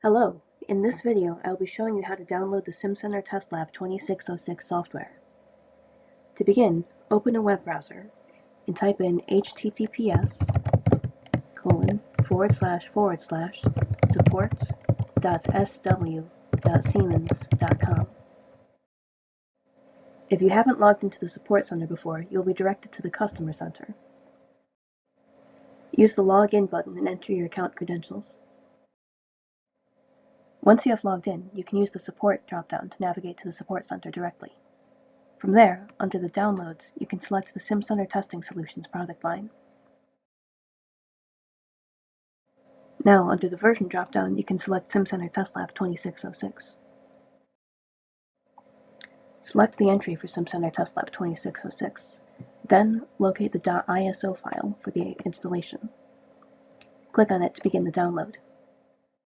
Hello, in this video I will be showing you how to download the Simcenter Testlab 2606 software. To begin, open a web browser and type in https://support.sw.siemens.com. If you haven't logged into the Support Center before, you'll be directed to the Customer Center. Use the Login button and enter your account credentials. Once you have logged in, you can use the Support drop-down to navigate to the Support Center directly. From there, under the Downloads, you can select the Simcenter Testing Solutions product line. Now, under the Version drop-down, you can select Simcenter Testlab 2606. Select the entry for Simcenter Testlab 2606. Then, locate the .iso file for the installation. Click on it to begin the download.